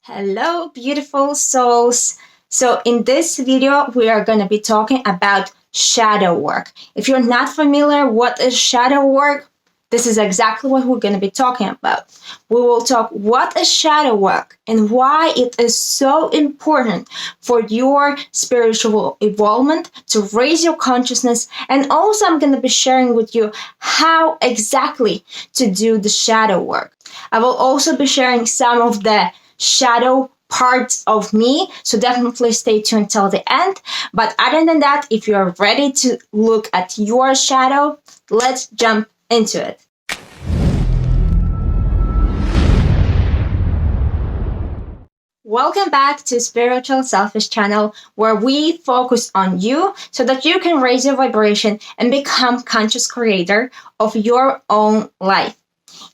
Hello, beautiful souls. So, in this video, we are going to be talking about shadow work. If you're not familiar, what is shadow work? This is exactly what we're going to be talking about. We will talk what is shadow work and why it is so important for your spiritual evolvement to raise your consciousness. And also, I'm going to be sharing with you how exactly to do the shadow work. I will also be sharing some of the shadow parts of me, so definitely stay tuned till the end. But other than that, if you're ready to look at your shadow, let's jump into it. Welcome back to Spiritual Selfish Channel, where we focus on you so that you can raise your vibration and become conscious creator of your own life.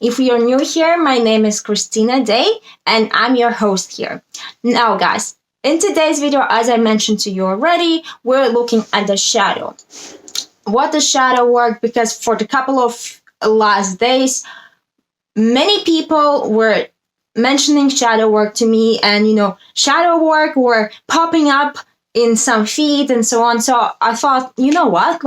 If you're new here, my name is Kristina Day, and I'm your host here. Now, guys, in today's video, as I mentioned to you already, we're looking at the shadow. What does shadow work? Because for the couple of last days, many people were mentioning shadow work to me, and shadow work were popping up in some feed and so on. So I thought, you know what,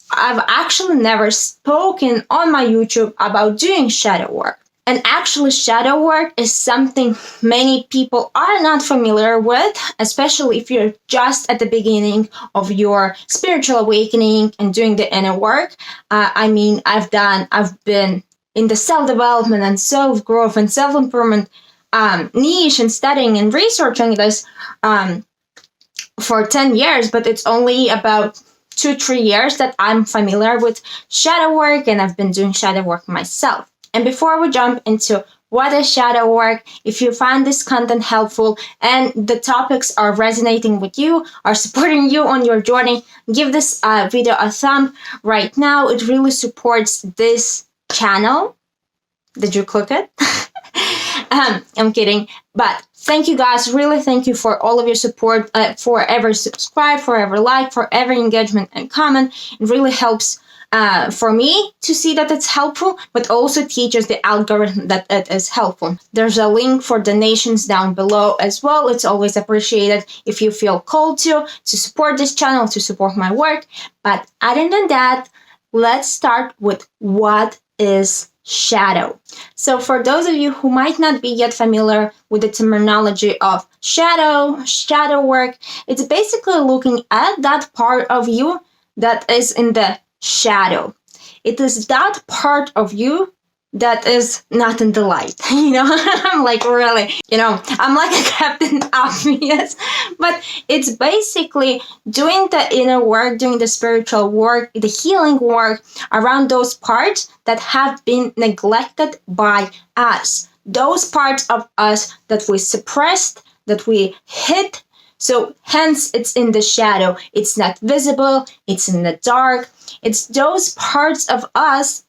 I've actually never spoken on my YouTube about doing shadow work. And actually, shadow work is something many people are not familiar with, especially if you're just at the beginning of your spiritual awakening and doing the inner work. I've been in the self-development and self-growth and self-improvement niche and studying and researching this for 10 years, but it's only about 2-3 years that I'm familiar with shadow work, and I've been doing shadow work myself. And before we jump into what is shadow work, if you find this content helpful and the topics are resonating with you, are supporting you on your journey, give this video a thumb right now. It really supports this channel. Did you click it? I'm kidding. But thank you guys. Really thank you for all of your support, for every subscribe, for every like, for every engagement and comment. It really helps for me to see that it's helpful, but also teaches the algorithm that it is helpful. There's a link for donations down below as well. It's always appreciated if you feel called to support this channel, to support my work. But other than that, let's start with what is shadow. So for those of you who might not be yet familiar with the terminology of shadow work, it's basically looking at that part of you that is in the shadow. It is that part of you that is not in the light. I'm like, really, I'm like a Captain Obvious. But it's basically doing the inner work, doing the spiritual work, the healing work around those parts that have been neglected by us. Those parts of us that we suppressed, that we hid. So hence it's in the shadow. It's not visible. It's in the dark. It's those parts of us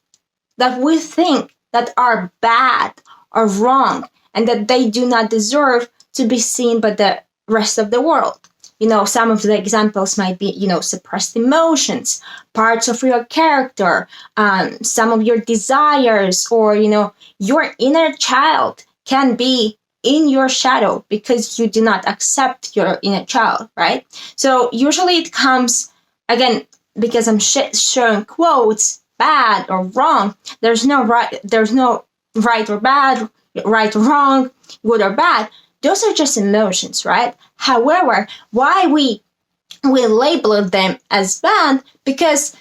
that we think that are bad or wrong and that they do not deserve to be seen by the rest of the world. Some of the examples might be, suppressed emotions, parts of your character, some of your desires, or, your inner child can be in your shadow because you do not accept your inner child, right? So usually it comes, again, because I'm showing quotes, bad or wrong. There's no right or bad, right or wrong, good or bad. Those are just emotions, right? However, why we label them as bad? Because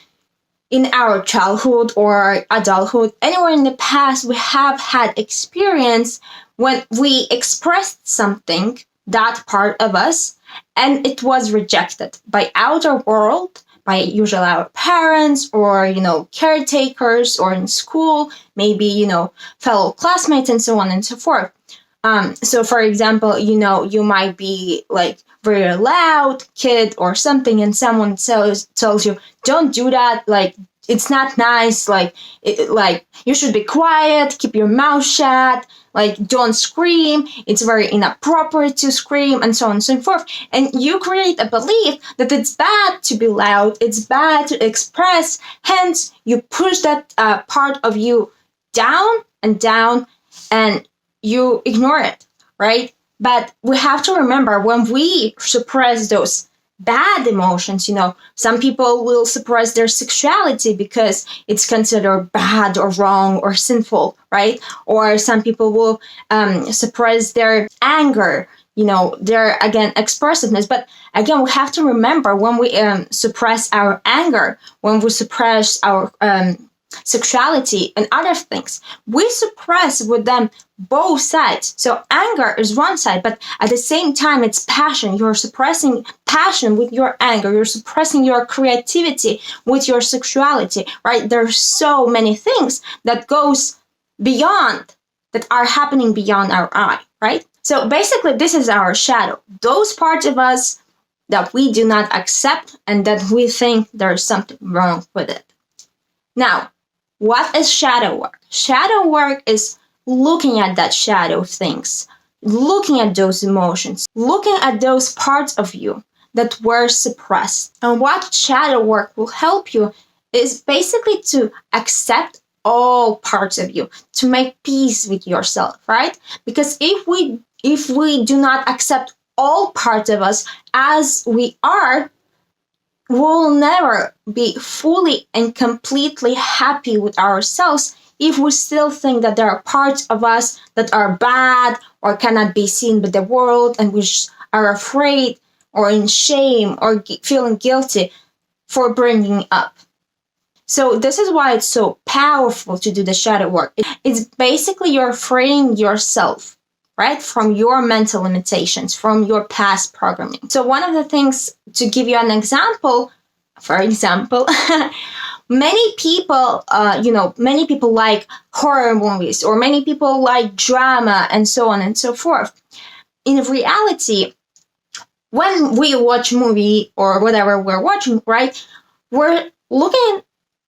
in our childhood or adulthood, anywhere in the past, we have had experience when we expressed something, that part of us, and it was rejected by outer world, by usually our parents or, caretakers, or in school, maybe, fellow classmates and so on and so forth. So for example, you might be like very loud kid or something, and someone tells you, don't do that, like, it's not nice, like you should be quiet, keep your mouth shut, like, don't scream, it's very inappropriate to scream, and so on and so forth. And you create a belief that it's bad to be loud, it's bad to express, hence you push that part of you down and down, and you ignore it. right? But we have to remember when we suppress those bad emotions, some people will suppress their sexuality because it's considered bad or wrong or sinful, right? Or some people will suppress their anger, their, again, expressiveness. But again, we have to remember when we suppress our anger, when we suppress our sexuality and other things, we suppress with them both sides. So anger is one side, but at the same time, it's passion. You're suppressing passion with your anger. You're suppressing your creativity with your sexuality, right? There's so many things that goes beyond, that are happening beyond our eye, right? So basically, this is our shadow. Those parts of us that we do not accept and that we think there's something wrong with it. Now, what is shadow work? Shadow work is looking at that shadow things, looking at those emotions, looking at those parts of you that were suppressed. And what shadow work will help you is basically to accept all parts of you, to make peace with yourself, right? Because if we do not accept all parts of us as we are, we'll never be fully and completely happy with ourselves if we still think that there are parts of us that are bad or cannot be seen by the world, and we are afraid or in shame or feeling guilty for bringing up. So this is why it's so powerful to do the shadow work. It's basically you're freeing yourself, right, from your mental limitations, from your past programming. So one of the things, to give you an example, for example, many people like horror movies, or many people like drama, and so on and so forth. In reality, when we watch a movie or whatever we're watching, right, we're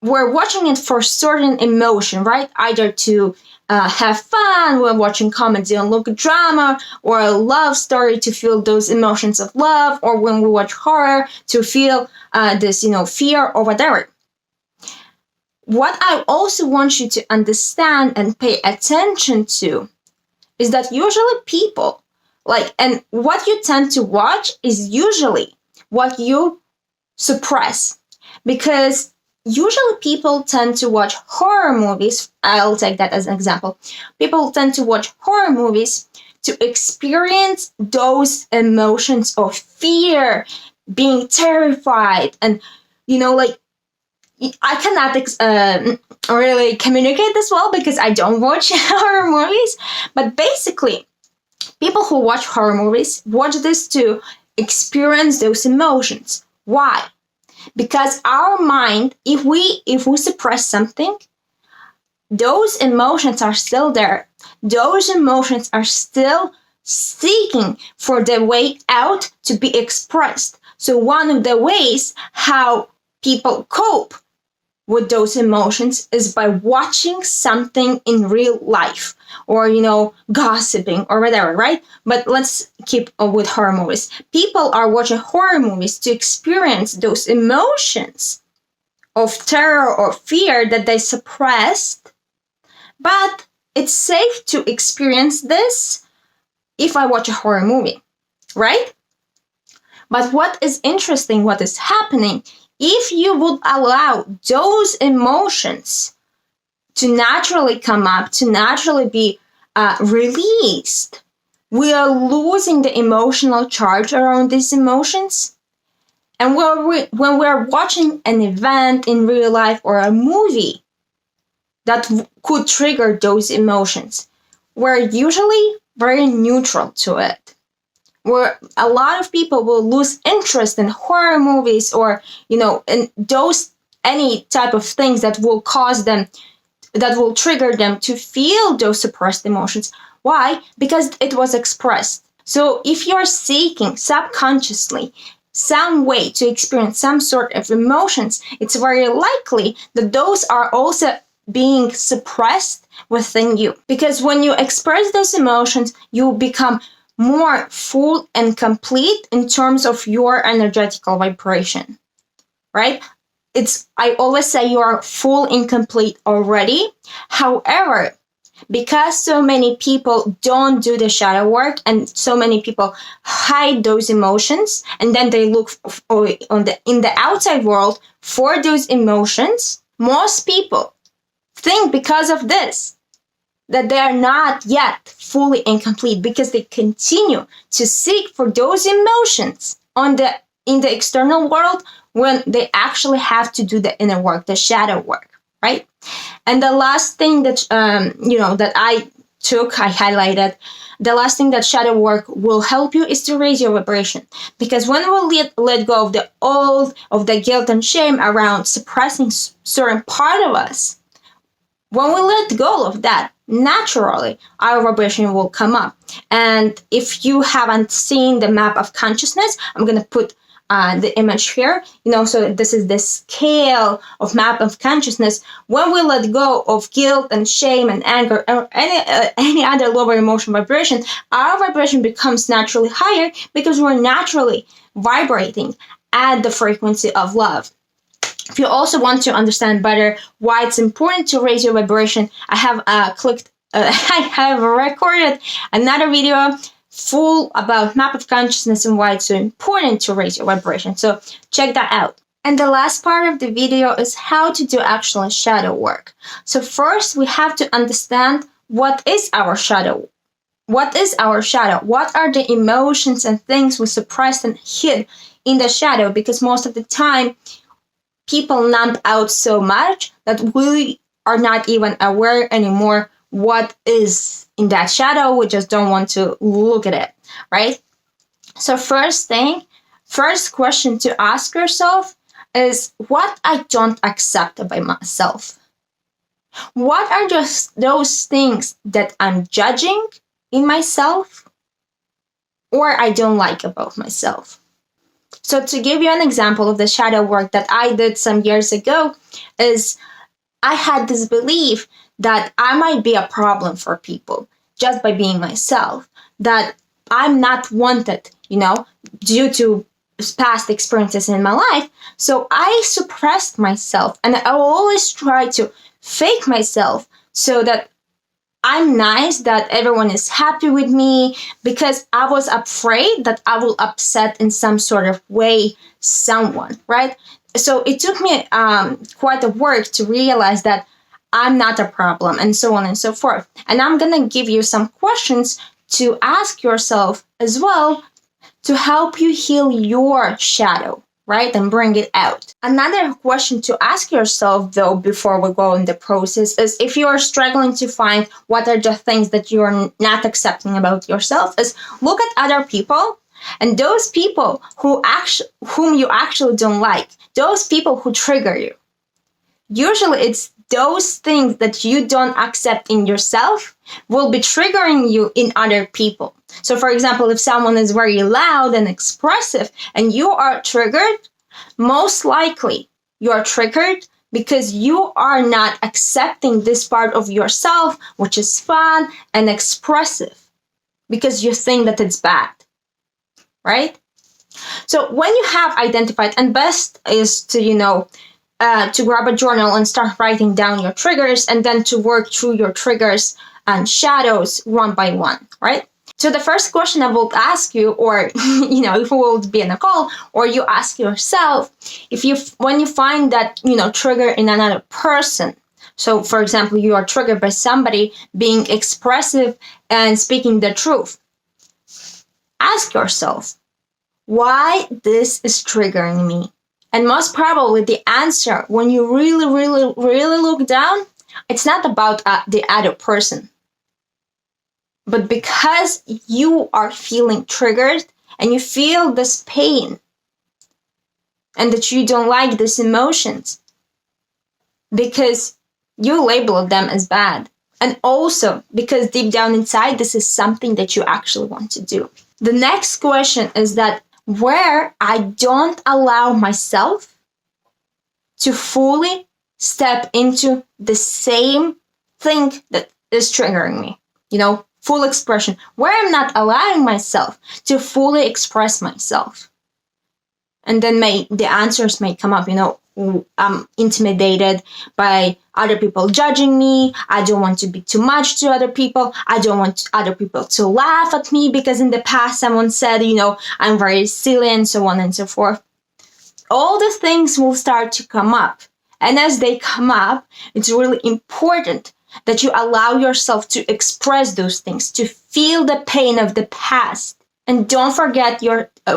watching it for certain emotion, right? Either to have fun when watching comedy and look at drama, or a love story to feel those emotions of love, or when we watch horror to feel this, fear or whatever. What I also want you to understand and pay attention to is that usually people and what you tend to watch is usually what you suppress, because usually people tend to watch horror movies. I'll take that as an example. People tend to watch horror movies to experience those emotions of fear, being terrified, and I cannot really communicate this well because I don't watch horror movies, but basically people who watch horror movies watch this to experience those emotions. Why? Because our mind, if we suppress something, those emotions are still there. Those emotions are still seeking for the way out to be expressed. So one of the ways how people cope with those emotions is by watching something in real life, or gossiping or whatever, right? But let's keep with horror movies. People are watching horror movies to experience those emotions of terror or fear that they suppressed. But it's safe to experience this if I watch a horror movie, right? But what is interesting, what is happening, if you would allow those emotions to naturally come up, to naturally be released, we are losing the emotional charge around these emotions. And when we're watching an event in real life or a movie that could trigger those emotions, we're usually very neutral to it. Where a lot of people will lose interest in horror movies, or in those any type of things that will cause them, that will trigger them to feel those suppressed emotions. Why? Because it was expressed. So if you're seeking subconsciously some way to experience some sort of emotions, it's very likely that those are also being suppressed within you. Because when you express those emotions, you become more full and complete in terms of your energetical vibration, right? I always say you are full and complete already. However, Because so many people don't do the shadow work and so many people hide those emotions, and then they look in the outside world for those emotions, most people think because of this that they are not yet fully incomplete, because they continue to seek for those emotions in the external world when they actually have to do the inner work, the shadow work, right? And the last thing that that I highlighted, the last thing that shadow work will help you is to raise your vibration. Because when we let go of the guilt and shame around suppressing certain part of us, when we let go of that, naturally our vibration will come up. And if you haven't seen the map of consciousness, I'm going to put the image here. So this is the scale of map of consciousness. When we let go of guilt and shame and anger or any other lower emotion vibration, our vibration becomes naturally higher, because we're naturally vibrating at the frequency of love. If you also want to understand better why it's important to raise your vibration, I have I have recorded another video full about map of consciousness and why it's so important to raise your vibration. So check that out. And the last part of the video is how to do actual shadow work. So first, we have to understand what is our shadow. What is our shadow? What are the emotions and things we suppressed and hid in the shadow? Because most of the time, people numb out so much that we are not even aware anymore what is in that shadow. We just don't want to look at it, right? So first question to ask yourself is, what I don't accept about myself? What are just those things that I'm judging in myself or I don't like about myself? So to give you an example of the shadow work that I did some years ago, is I had this belief that I might be a problem for people just by being myself, that I'm not wanted, due to past experiences in my life. So I suppressed myself, and I always try to fake myself so that I'm nice, that everyone is happy with me, because I was afraid that I will upset in some sort of way someone, right? So it took me quite a work to realize that I'm not a problem, and so on and so forth. And I'm going to give you some questions to ask yourself as well to help you heal your shadow, right? And bring it out. Another question to ask yourself, though, before we go in the process, is if you are struggling to find what are the things that you're not accepting about yourself, is look at other people, and those people whom you actually don't like, those people who trigger you. Usually it's those things that you don't accept in yourself will be triggering you in other people. So for example, if someone is very loud and expressive and you are triggered, most likely you are triggered because you are not accepting this part of yourself, which is fun and expressive, because you think that it's bad, right? So when you have identified, and best is to grab a journal and start writing down your triggers, and then to work through your triggers and shadows one by one, right? So the first question I will ask you, or if it will be in a call, or you ask yourself, when you find that trigger in another person. So for example, you are triggered by somebody being expressive and speaking the truth. Ask yourself, why this is triggering me? And most probably the answer, when you really, really, really look down, it's not about the other person. But because you are feeling triggered and you feel this pain and that you don't like these emotions because you label them as bad. And also because deep down inside, this is something that you actually want to do. The next question is that where I don't allow myself to fully step into the same thing that is triggering me, full expression, where I'm not allowing myself to fully express myself. And then the answers may come up, I'm intimidated by other people judging me. I don't want to be too much to other people. I don't want other people to laugh at me because in the past someone said, I'm very silly and so on and so forth. All the things will start to come up. And as they come up, it's really important that you allow yourself to express those things, to feel the pain of the past. And don't forget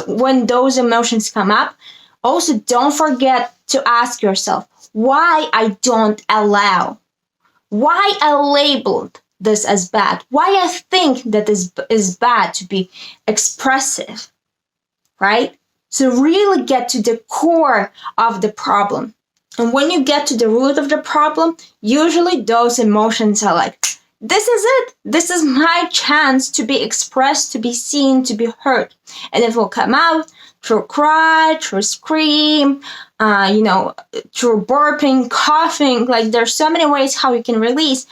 when those emotions come up, also don't forget to ask yourself why I don't allow, why I labeled this as bad, why I think that this is bad to be expressive, right? So really get to the core of the problem. And when you get to the root of the problem, usually those emotions are like, this is it. This is my chance to be expressed, to be seen, to be heard. And it will come out through cry, through scream, through burping, coughing. Like there's so many ways how you can release.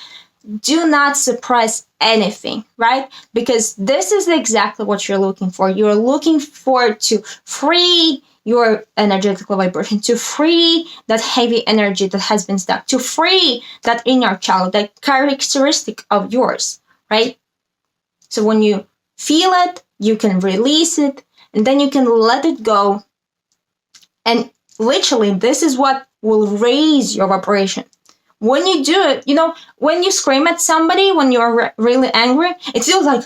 Do not suppress anything, right? Because this is exactly what you're looking for. You're looking for to free your energetical vibration, to free that heavy energy that has been stuck, to free that inner child, that characteristic of yours, right? So when you feel it, you can release it, and then you can let it go. And literally, this is what will raise your vibration. When you do it, when you scream at somebody, when you're really angry, it feels like,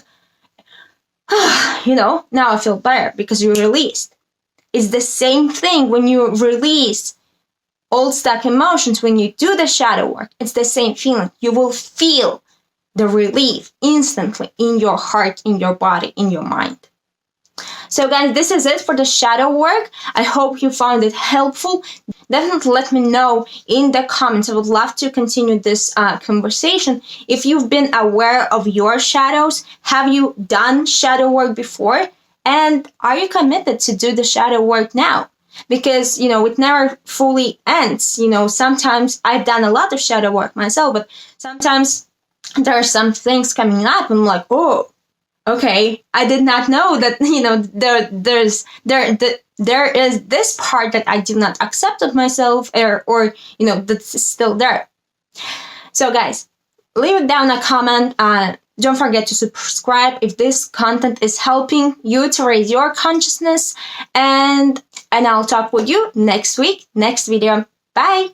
now I feel better because you released. It's the same thing when you release old stuck emotions, when you do the shadow work. It's the same feeling. You will feel the relief instantly in your heart, in your body, in your mind. So guys, this is it for the shadow work. I hope you found it helpful. Definitely let me know in the comments. I would love to continue this conversation. If you've been aware of your shadows, have you done shadow work before? And are you committed to do the shadow work now? Because, it never fully ends. Sometimes I've done a lot of shadow work myself, but sometimes there are some things coming up and I'm like, oh, okay, I did not know that, there is this part that I do not accept of myself or that's still there. So guys, leave down a comment. Don't forget to subscribe if this content is helping you to raise your consciousness. And I'll talk with you next week, next video. Bye.